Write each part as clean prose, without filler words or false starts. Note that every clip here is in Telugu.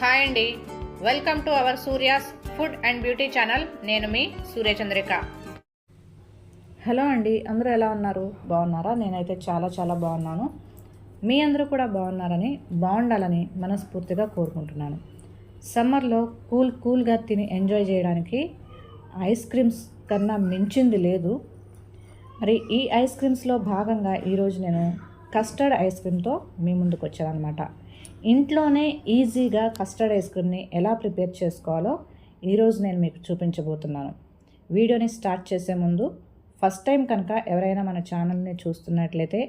హాయ్ అండి, welcome to our Surya's food and beauty channel. నేను మీ సూర్యచంద్రిక. హలో అండి, అందరూ ఎలా ఉన్నారు? బాగున్నారా? నేనైతే చాలా బాగున్నాను. మీ అందరూ కూడా బాగుండాలని మనస్ఫూర్తిగా కోరుకుంటున్నాను. సమ్మర్లో కూల్గా తిని ఎంజాయ్ చేయడానికి ఐస్ క్రీమ్స్ కన్నా మించింది లేదు. మరి ఈ ఐస్ క్రీమ్స్లో భాగంగా ఈరోజు నేను కస్టర్డ్ ఐస్ క్రీమ్తో మీ ముందుకు వచ్చానమాట. ఇంట్లోనే ఈజీగా కస్టర్డ్ ఐస్ క్రీమ్ని ఎలా ప్రిపేర్ చేసుకోవాలో ఈరోజు నేను మీకు చూపించబోతున్నాను. వీడియోని స్టార్ట్ చేసే ముందు ఫస్ట్ టైం కనుక ఎవరైనా మన ఛానల్ని చూస్తున్నట్లయితే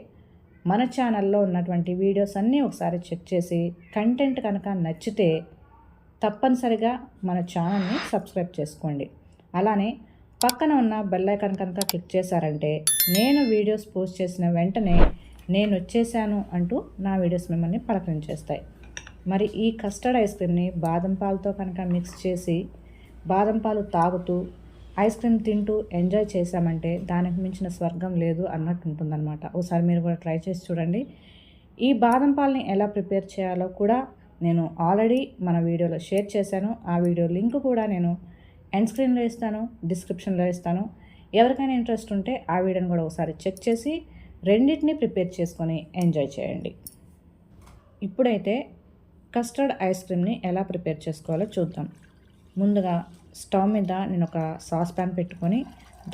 మన ఛానల్లో ఉన్నటువంటి వీడియోస్ అన్నీ ఒకసారి చెక్ చేసి కంటెంట్ కనుక నచ్చితే తప్పనిసరిగా మన ఛానల్ని సబ్స్క్రైబ్ చేసుకోండి. అలానే పక్కన ఉన్న బెల్ ఐకాన్ కనుక క్లిక్ చేశారంటే నేను వీడియోస్ పోస్ట్ చేసిన వెంటనే నేను వచ్చేసాను అంటూ నా వీడియోస్ మిమ్మల్ని పలకరించేస్తాయి. మరి ఈ కస్టర్డ్ ఐస్ క్రీమ్ని బాదం పాలతో కనుక మిక్స్ చేసి బాదం పాలు తాగుతూ ఐస్ క్రీమ్ తింటూ ఎంజాయ్ చేశామంటే దానికి మించిన స్వర్గం లేదు అన్నట్టు ఉంటుందన్నమాట. ఒకసారి మీరు కూడా ట్రై చేసి చూడండి. ఈ బాదం పాలని ఎలా ప్రిపేర్ చేయాలో కూడా నేను ఆల్రెడీ మన వీడియోలో షేర్ చేశాను. ఆ వీడియో లింక్ కూడా నేను ఎండ్ స్క్రీన్లో ఇస్తాను, డిస్క్రిప్షన్లో ఇస్తాను. ఎవరికైనా ఇంట్రెస్ట్ ఉంటే ఆ వీడియోని కూడా ఒకసారి చెక్ చేసి రెండింటిని ప్రిపేర్ చేసుకొని ఎంజాయ్ చేయండి. ఇప్పుడైతే కస్టర్డ్ ఐస్ క్రీమ్ని ఎలా ప్రిపేర్ చేసుకోవాలో చూద్దాం. ముందుగా స్టవ్ మీద నేను ఒక సాస్ ప్యాన్ పెట్టుకొని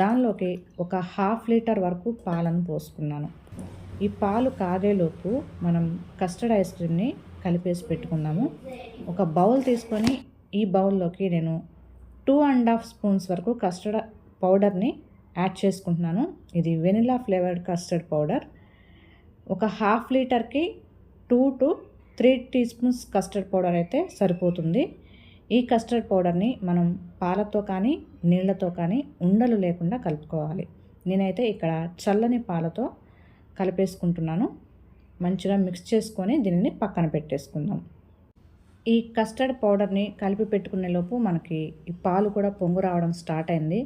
దానిలోకి ఒక 1/2 లీటర్ వరకు పాలను పోసుకున్నాను. ఈ పాలు కాగేలోపు మనం కస్టర్డ్ ఐస్ క్రీమ్ని కలిపేసి పెట్టుకుందాము. ఒక బౌల్ తీసుకొని ఈ బౌల్లోకి నేను 2.5 స్పూన్స్ వరకు కస్టర్డ్ పౌడర్ని యాడ్ చేసుకుంటున్నాను. ఇది వెనిలా ఫ్లేవర్డ్ కస్టర్డ్ పౌడర్. ఒక 1/2 లీటర్కి 2 to 3 teaspoons custard powder అయితే సరిపోతుంది. ఈ కస్టర్డ్ పౌడర్ని మనం పాలతో కానీ నీళ్ళతో కానీ ఉండలు లేకుండా కలుపుకోవాలి. నేనైతే ఇక్కడ చల్లని పాలతో కలిపేసుకుంటున్నాను. మంచిగా మిక్స్ చేసుకొని దీనిని పక్కన పెట్టేసుకుందాం. ఈ కస్టర్డ్ పౌడర్ని కలిపి పెట్టుకునే లోపు మనకి ఈ పాలు కూడా పొంగు రావడం స్టార్ట్ అయింది.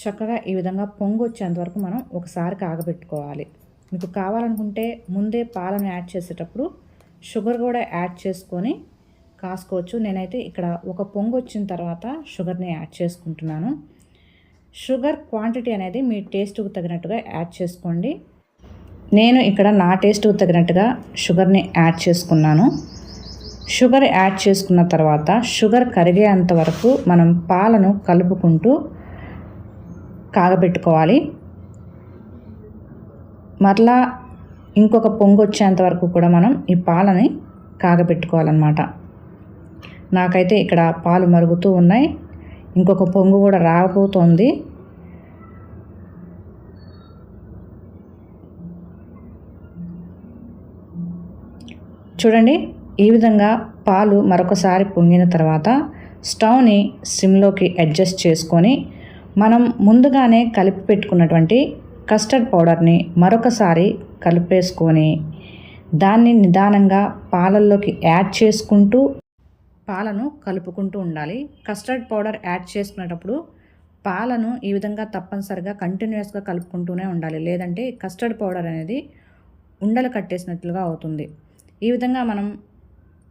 చక్కగా ఈ విధంగా పొంగు వచ్చేంత వరకు మనం ఒకసారి కాగబెట్టుకోవాలి. మీకు కావాలనుకుంటే ముందే పాలను యాడ్ చేసేటప్పుడు షుగర్ కూడా యాడ్ చేసుకొని కాసుకోవచ్చు. నేనైతే ఇక్కడ ఒక పొంగు వచ్చిన తర్వాత షుగర్ని యాడ్ చేసుకుంటున్నాను. షుగర్ క్వాంటిటీ అనేది మీ టేస్ట్కు తగినట్టుగా యాడ్ చేసుకోండి. నేను ఇక్కడ నా టేస్ట్కు తగినట్టుగా షుగర్ని యాడ్ చేసుకున్నాను. షుగర్ యాడ్ చేసుకున్న తర్వాత షుగర్ కరిగేంత వరకు మనం పాలను కలుపుకుంటూ కాగబెట్టుకోవాలి. మరలా ఇంకొక పొంగు వచ్చేంత వరకు కూడా మనం ఈ పాలని కాగబెట్టుకోవాలన్నమాట. నాకైతే ఇక్కడ పాలు మరుగుతూ ఉన్నాయి. ఇంకొక పొంగు కూడా రాబోతోంది. చూడండి, ఈ విధంగా పాలు మరొకసారి పొంగిన తర్వాత స్టవ్ని సిమ్లోకి అడ్జస్ట్ చేసుకొని మనం ముందుగానే కలిపి పెట్టుకున్నటువంటి కస్టర్డ్ పౌడర్ని మరొకసారి కలిపేసుకొని దాన్ని నిదానంగా పాలల్లోకి యాడ్ చేసుకుంటూ పాలను కలుపుకుంటూ ఉండాలి. కస్టర్డ్ పౌడర్ యాడ్ చేసుకునేటప్పుడు పాలను ఈ విధంగా తప్పనిసరిగా కంటిన్యూస్గా కలుపుకుంటూనే ఉండాలి. లేదంటే కస్టర్డ్ పౌడర్ అనేది ఉండలు కట్టేసినట్లుగా అవుతుంది. ఈ విధంగా మనం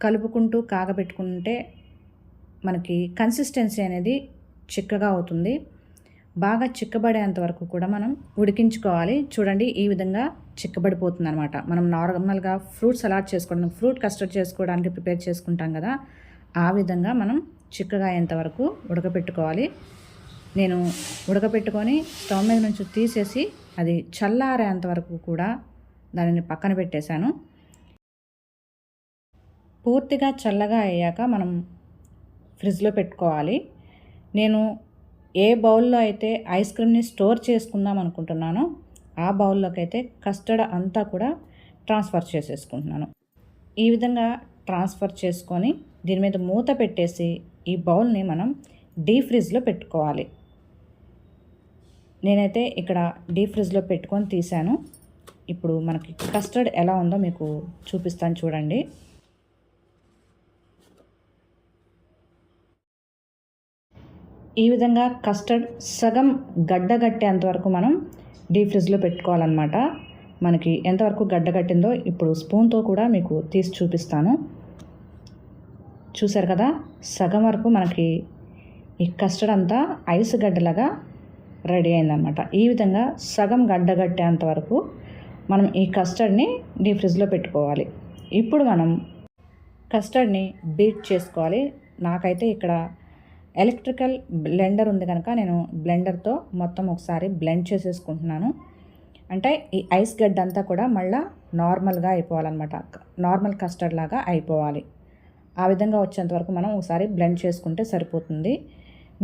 కలుపుకుంటూ కాగబెట్టుకుంటే మనకి కన్సిస్టెన్సీ అనేది చిక్కగా అవుతుంది. బాగా చిక్కబడేంత వరకు కూడా మనం ఉడికించుకోవాలి. చూడండి, ఈ విధంగా చిక్కబడిపోతుంది అనమాట. మనం నార్మల్గా ఫ్రూట్ సలాడ్ చేసుకోవడానికి, ఫ్రూట్ కస్టర్డ్ చేసుకోవడానికి ప్రిపేర్ చేసుకుంటాం కదా, ఆ విధంగా మనం చిక్కగా అయ్యేంత వరకు ఉడకపెట్టుకోవాలి. నేను ఉడకపెట్టుకొని స్టవ్ మీద నుంచి తీసేసి అది చల్లారేంత వరకు కూడా దానిని పక్కన పెట్టేశాను. పూర్తిగా చల్లగా అయ్యాక మనం ఫ్రిడ్జ్లో పెట్టుకోవాలి. నేను ఏ బౌల్లో అయితే ఐస్ క్రీమ్ని స్టోర్ చేసుకుందాం అనుకుంటున్నానో ఆ బౌల్లోకి అయితే కస్టర్డ్ అంతా కూడా ట్రాన్స్ఫర్ చేసేసుకుంటున్నాను. ఈ విధంగా ట్రాన్స్ఫర్ చేసుకొని దీని మీద మూత పెట్టేసి ఈ బౌల్ని మనం డీప్ ఫ్రిడ్జ్లో పెట్టుకోవాలి. నేనైతే ఇక్కడ డీప్ ఫ్రిడ్జ్లో పెట్టుకొని తీసాను. ఇప్పుడు మనకి కస్టర్డ్ ఎలా ఉందో మీకు చూపిస్తాను చూడండి. ఈ విధంగా కస్టర్డ్ సగం గడ్డగట్టేంత వరకు మనం డీప్ ఫ్రిడ్జ్లో పెట్టుకోవాలన్నమాట. మనకి ఎంతవరకు గడ్డగట్టిందో ఇప్పుడు స్పూన్తో కూడా మీకు తీసి చూపిస్తాను. చూసారు కదా, సగం వరకు మనకి ఈ కస్టర్డ్ అంతా ఐస్ గడ్డలాగా రెడీ అయిందనమాట. ఈ విధంగా సగం గడ్డగట్టేంత వరకు మనం ఈ కస్టర్డ్ని డీప్ ఫ్రిడ్జ్లో పెట్టుకోవాలి. ఇప్పుడు మనం కస్టర్డ్ని బీట్ చేసుకోవాలి. నాకైతే ఇక్కడ ఎలక్ట్రికల్ బ్లెండర్ ఉంది కనుక నేను బ్లెండర్తో మొత్తం ఒకసారి బ్లెండ్ చేసేసుకుంటున్నాను. అంటే ఈ ఐస్ గడ్డ అంతా కూడా మళ్ళీ నార్మల్గా అయిపోవాలన్నమాట, నార్మల్ కస్టర్డ్ లాగా అయిపోవాలి. ఆ విధంగా వచ్చేంత వరకు మనం ఒకసారి బ్లెండ్ చేసుకుంటే సరిపోతుంది.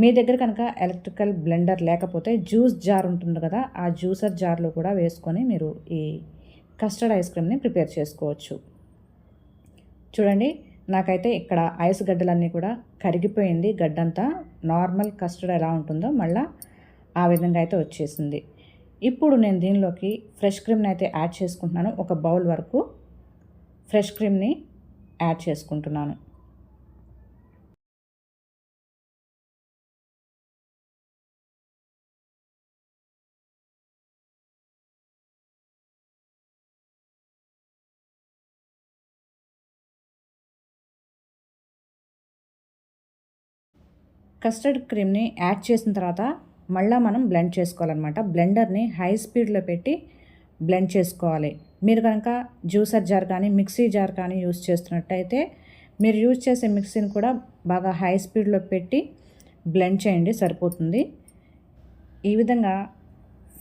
మీ దగ్గర కనుక ఎలక్ట్రికల్ బ్లెండర్ లేకపోతే జ్యూస్ జార్ ఉంటుంది కదా, ఆ జ్యూసర్ జార్లో కూడా వేసుకొని మీరు ఈ కస్టర్డ్ ఐస్ క్రీమ్ని ప్రిపేర్ చేసుకోవచ్చు. చూడండి, నాకైతే ఇక్కడ ఐస్ గడ్డలన్నీ కూడా కరిగిపోయింది. గడ్డంతా నార్మల్ కస్టర్డ్ ఎలా ఉంటుందో మళ్ళీ ఆ విధంగా అయితే వచ్చేసింది. ఇప్పుడు నేను దీనిలోకి ఫ్రెష్ క్రీమ్ని అయితే యాడ్ చేసుకుంటున్నాను. ఒక బౌల్ వరకు ఫ్రెష్ క్రీమ్ని యాడ్ చేసుకుంటున్నాను. కస్టర్డ్ క్రీమ్ని యాడ్ చేసిన తర్వాత మళ్ళీ మనం బ్లెండ్ చేసుకోవాలన్నమాట. బ్లెండర్ని హై స్పీడ్లో పెట్టి బ్లెండ్ చేసుకోవాలి. మీరు కనుక జ్యూసర్ జార్ కానీ మిక్సీ జార్ కానీ యూస్ చేస్తున్నట్టయితే మీరు యూజ్ చేసే మిక్సీని కూడా బాగా హై స్పీడ్లో పెట్టి బ్లెండ్ చేయండి, సరిపోతుంది. ఈ విధంగా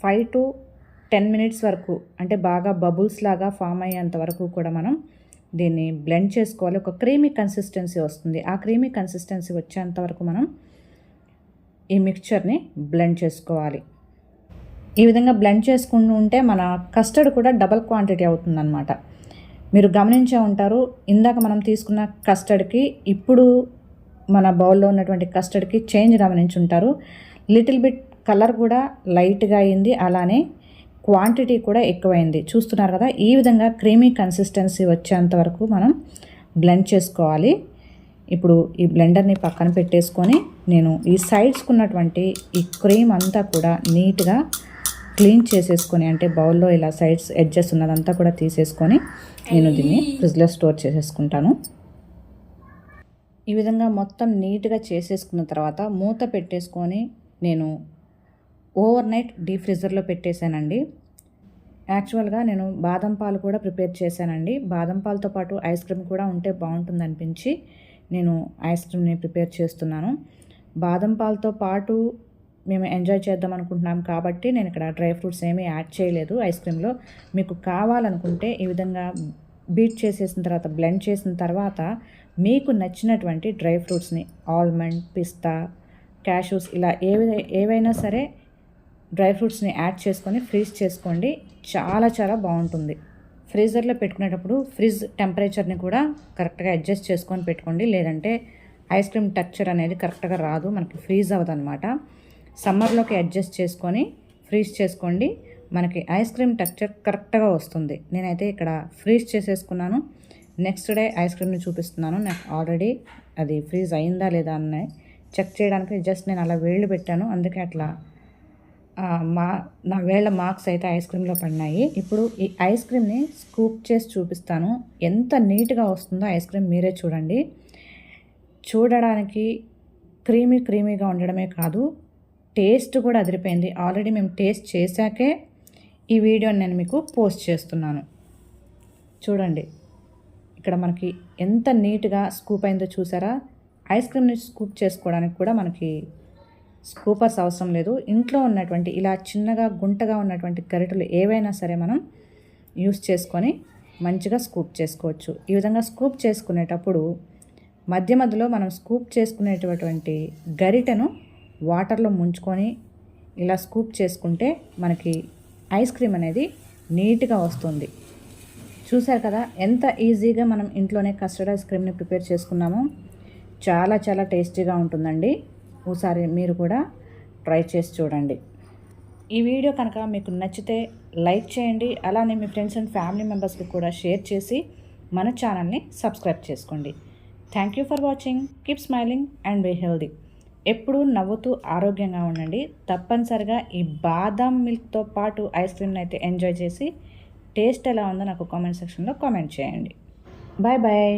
5 to 10 minutes వరకు, అంటే బాగా బబుల్స్ లాగా ఫామ్ అయ్యేంత వరకు కూడా మనం దీన్ని బ్లెండ్ చేసుకోవాలి. ఒక క్రీమీ కన్సిస్టెన్సీ వస్తుంది. ఆ క్రీమీ కన్సిస్టెన్సీ వచ్చేంత వరకు మనం ఈ మిక్చర్ని బ్లెండ్ చేసుకోవాలి. ఈ విధంగా బ్లెండ్ చేసుకుంటూ ఉంటే మన కస్టర్డ్ కూడా డబల్ క్వాంటిటీ అవుతుందన్నమాట. మీరు గమనించే ఉంటారు, ఇందాక మనం తీసుకున్న కస్టర్డ్కి ఇప్పుడు మన బౌల్లో ఉన్నటువంటి కస్టర్డ్కి చేంజ్ గమనించుంటారు. లిటిల్ బిట్ కలర్ కూడా లైట్గా అయింది, అలానే క్వాంటిటీ కూడా ఎక్కువైంది. చూస్తున్నారు కదా, ఈ విధంగా క్రీమీ కన్సిస్టెన్సీ వచ్చేంత వరకు మనం బ్లెండ్ చేసుకోవాలి. ఇప్పుడు ఈ బ్లెండర్ని పక్కన పెట్టేసుకొని నేను ఈ సైడ్స్కి ఉన్నటువంటి ఈ క్రీమ్ అంతా కూడా నీట్గా క్లీన్ చేసేసుకొని, అంటే బౌల్లో ఇలా సైడ్స్ ఎడ్జెస్ ఉన్నదంతా కూడా తీసేసుకొని నేను దీన్ని ఫ్రిడ్జ్లో స్టోర్ చేసేసుకుంటాను. ఈ విధంగా మొత్తం నీట్గా చేసేసుకున్న తర్వాత మూత పెట్టేసుకొని నేను ఓవర్ నైట్ డీప్ ఫ్రీజర్లో పెట్టేశానండి. యాక్చువల్గా నేను బాదం పాలు కూడా ప్రిపేర్ చేశానండి. బాదం పాలతో పాటు ఐస్ క్రీమ్ కూడా ఉంటే బాగుంటుంది అనిపించి నేను ఐస్ క్రీమ్ని ప్రిపేర్ చేస్తున్నాను. బాదం పాలతో పాటు మేము ఎంజాయ్ చేద్దాం అనుకుంటున్నాం కాబట్టి నేను ఇక్కడ డ్రై ఫ్రూట్స్ ఏమీ యాడ్ చేయలేదు ఐస్ క్రీమ్లో. మీకు కావాలనుకుంటే ఈ విధంగా బీట్ చేసేసిన తర్వాత, బ్లెండ్ చేసిన తర్వాత మీకు నచ్చినటువంటి డ్రై ఫ్రూట్స్ని, ఆల్మండ్, పిస్తా, క్యాషూస్, ఇలా ఏవైనా సరే డ్రై ఫ్రూట్స్ని యాడ్ చేసుకొని ఫ్రీజ్ చేసుకోండి. చాలా చాలా బాగుంటుంది. ఫ్రీజర్లో పెట్టుకునేటప్పుడు ఫ్రిడ్జ్ టెంపరేచర్ని కూడా కరెక్ట్గా అడ్జస్ట్ చేసుకొని పెట్టుకోండి, లేదంటే ఐస్ క్రీమ్ టెక్స్చర్ అనేది కరెక్ట్గా రాదు, మనకి ఫ్రీజ్ అవ్వదన్నమాట. సమ్మర్లోకి అడ్జస్ట్ చేసుకొని ఫ్రీజ్ చేసుకోండి, మనకి ఐస్ క్రీమ్ టెక్స్చర్ కరెక్ట్గా వస్తుంది. నేనైతే ఇక్కడ ఫ్రీజ్ చేసేసుకున్నాను. నెక్స్ట్ డే ఐస్ క్రీమ్ని చూపిస్తున్నాను. నాకు ఆల్రెడీ అది ఫ్రీజ్ అయిందా లేదా అని చెక్ చేయడానికి జస్ట్ నేను అలా వేళ్ళు పెట్టాను, అందుకే అట్లా నా వేళ్ళ మార్క్స్ అయితే ఐస్ క్రీమ్లో పడినాయి. ఇప్పుడు ఈ ఐస్ క్రీమ్ని స్కూప్ చేసి చూపిస్తాను. ఎంత నీట్గా వస్తుందో ఐస్ క్రీమ్ మీరే చూడండి. చూడడానికి క్రీమీగా ఉండడమే కాదు, టేస్ట్ కూడా అదిరిపోయింది. ఆల్రెడీ మేము టేస్ట్ చేశాకే ఈ వీడియోని నేను మీకు పోస్ట్ చేస్తున్నాను. చూడండి, ఇక్కడ మనకి ఎంత నీట్గా స్కూప్ అయిందో చూసారా. ఐస్ క్రీమ్ని స్కూప్ చేసుకోవడానికి కూడా మనకి స్కూపర్స్ అవసరం లేదు. ఇంట్లో ఉన్నటువంటి ఇలా చిన్నగా గుంటగా ఉన్నటువంటి గరిటెలు ఏవైనా సరే మనం యూస్ చేసుకొని మంచిగా స్కూప్ చేసుకోవచ్చు. ఈ విధంగా స్కూప్ చేసుకునేటప్పుడు మధ్య మధ్యలో మనం స్కూప్ చేసుకునేటటువంటి గరిటెను వాటర్లో ముంచుకొని ఇలా స్కూప్ చేసుకుంటే మనకి ఐస్ క్రీమ్ అనేది నీట్గా వస్తుంది. చూసారు కదా ఎంత ఈజీగా మనం ఇంట్లోనే కస్టర్డ్ ఐస్ క్రీమ్ని ప్రిపేర్ చేసుకున్నామో. చాలా చాలా టేస్టీగా ఉంటుందండి. ఒకసారి మీరు కూడా ట్రై చేసి చూడండి. ఈ వీడియో కనుక మీకు నచ్చితే లైక్ చేయండి, అలానే మీ ఫ్రెండ్స్ అండ్ ఫ్యామిలీ మెంబర్స్కి కూడా షేర్ చేసి మన ఛానల్ని సబ్స్క్రైబ్ చేసుకోండి. Thank you for watching. Keep smiling and be healthy. ఎప్పుడూ నవ్వుతూ ఆరోగ్యంగా ఉండండి. తప్పనిసరిగా ఈ బాదాం మిల్క్తో పాటు ఐస్ క్రీమ్ని అయితే ఎంజాయ్ చేసి టేస్ట్ ఎలా ఉందో నాకు కామెంట్ సెక్షన్లో కామెంట్ చేయండి. Bye bye.